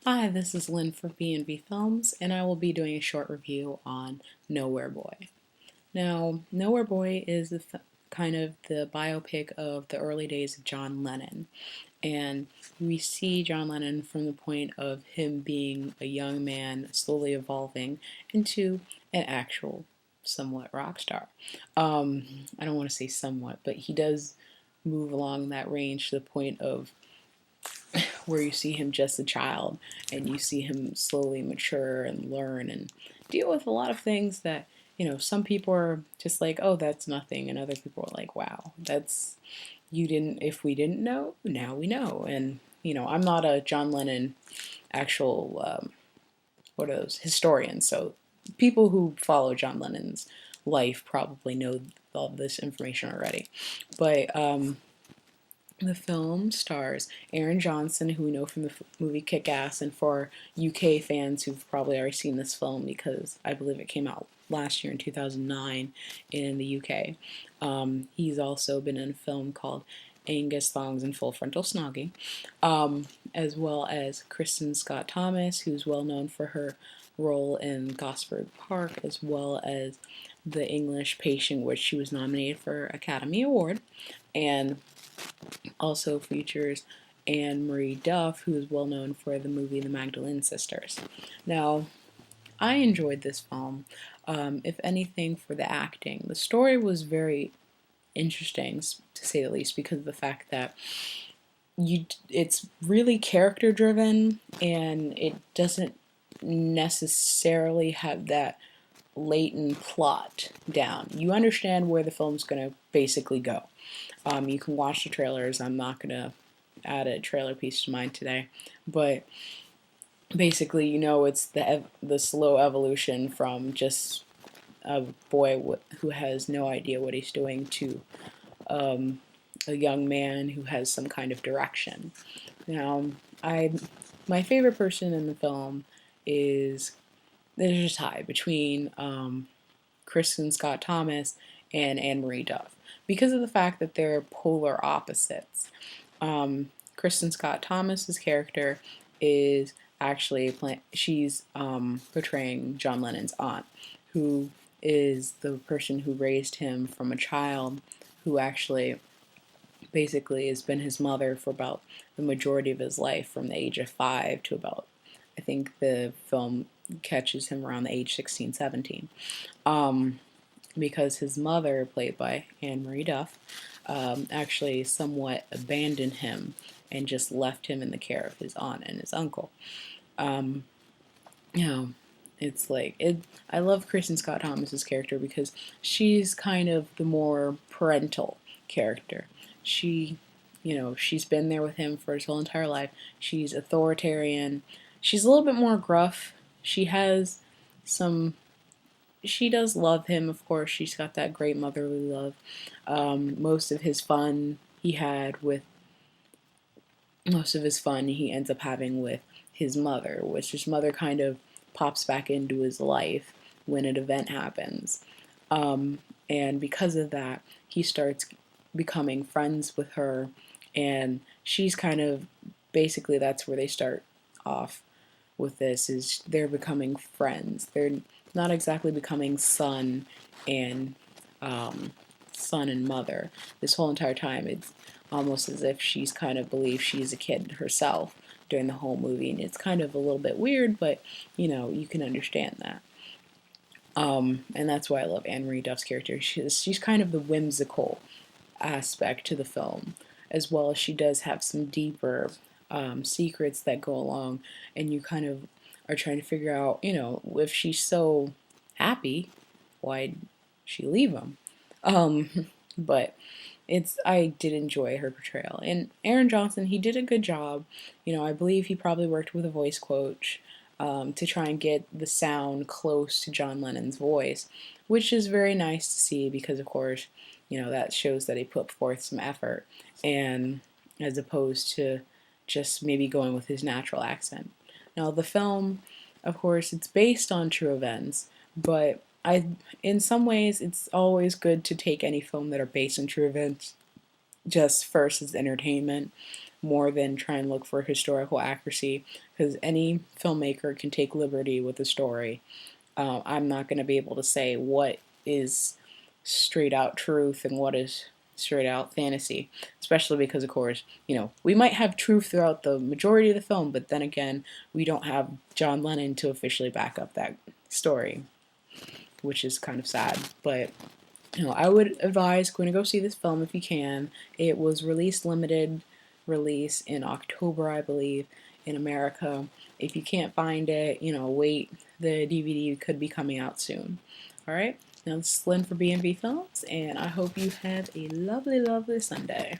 Hi, this is Lynn for B&B Films, and I will be doing a short review on Nowhere Boy. Now, Nowhere Boy is kind of the biopic of the early days of John Lennon, and we see John Lennon from the point of him being a young man slowly evolving into an actual somewhat rock star. I don't want to say somewhat, but he does move along that range to the point of where you see him just a child and you see him slowly mature and learn and deal with a lot of things that, some people are just like, oh, that's nothing. And other people are like, wow, that's, you didn't, if we didn't know, now we know. And, I'm not a John Lennon actual, what are those, historian. So people who follow John Lennon's life probably know all this information already. But the film stars Aaron Johnson, who we know from the movie Kick Ass, and for UK fans who've probably already seen this film because I believe it came out last year in 2009 in the UK. He's also been in a film called Angus Thongs and Full Frontal Snogging, as well as Kristen Scott Thomas, who's well known for her role in Gosford Park, as well as The English Patient, which she was nominated for Academy Award, and also features Anne Marie Duff, who is well known for the movie The Magdalene Sisters. Now, I enjoyed this film, if anything, for the acting. The story was very interesting, to say the least, because of the fact that it's really character driven and it doesn't necessarily have that latent plot down. You understand where the film's going to basically go. You can watch the trailers. I'm not going to add a trailer piece to mine today, but basically, it's the slow evolution from just a boy who has no idea what he's doing to a young man who has some kind of direction. Now, I my favorite person in the film is there's a tie between Kristen Scott Thomas and Anne Marie Duff because of the fact that they're polar opposites. Kristen Scott Thomas's character is actually she's portraying John Lennon's aunt, who is the person who raised him from a child, who actually basically has been his mother for about the majority of his life, from the age of 5 to about, I think the film catches him around the age 16, 17. Because his mother, played by Anne Marie Duff, actually somewhat abandoned him and just left him in the care of his aunt and his uncle. Um, you know, it's like it. I love Kristen Scott Thomas's character because she's kind of the more parental character. She, she's been there with him for his whole entire life. She's authoritarian. She's a little bit more gruff. She has some she does love him, of course. She's got that great motherly love. Most of his fun he had with most of his fun he ends up having with his mother, which his mother kind of pops back into his life when an event happens. Um, and because of that, he starts becoming friends with her, and she's kind of basically that's where they start off with this is they're becoming friends. They're not exactly becoming and um, son and mother. This whole entire time, it's almost as if she's kind of believes she's a kid herself during the whole movie, and it's kind of a little bit weird, but you can understand that. And that's why I love Anne Marie Duff's character. She's kind of the whimsical aspect to the film, as well as she does have some deeper secrets that go along, and you kind of are trying to figure out, if she's so happy, why'd she leave him? Um, but I did enjoy her portrayal, and Aaron Johnson, he did a good job. I believe he probably worked with a voice coach to try and get the sound close to John Lennon's voice, which is very nice to see because, of course, that shows that he put forth some effort, and as opposed to just maybe going with his natural accent. Now, the film, of course, it's based on true events, but in some ways, it's always good to take any film that are based on true events just first as entertainment, more than try and look for historical accuracy, because any filmmaker can take liberty with a story. I'm not going to be able to say what is straight out truth and what is straight out fantasy, especially because, of course, we might have truth throughout the majority of the film, but then again, we don't have John Lennon to officially back up that story, which is kind of sad. But I would advise going to go see this film if you can. It was released limited release in October, I believe, in America. If you can't find it, wait. The DVD could be coming out soon. All right. Now this is Lynn for B&B Films, and I hope you have a lovely, lovely Sunday.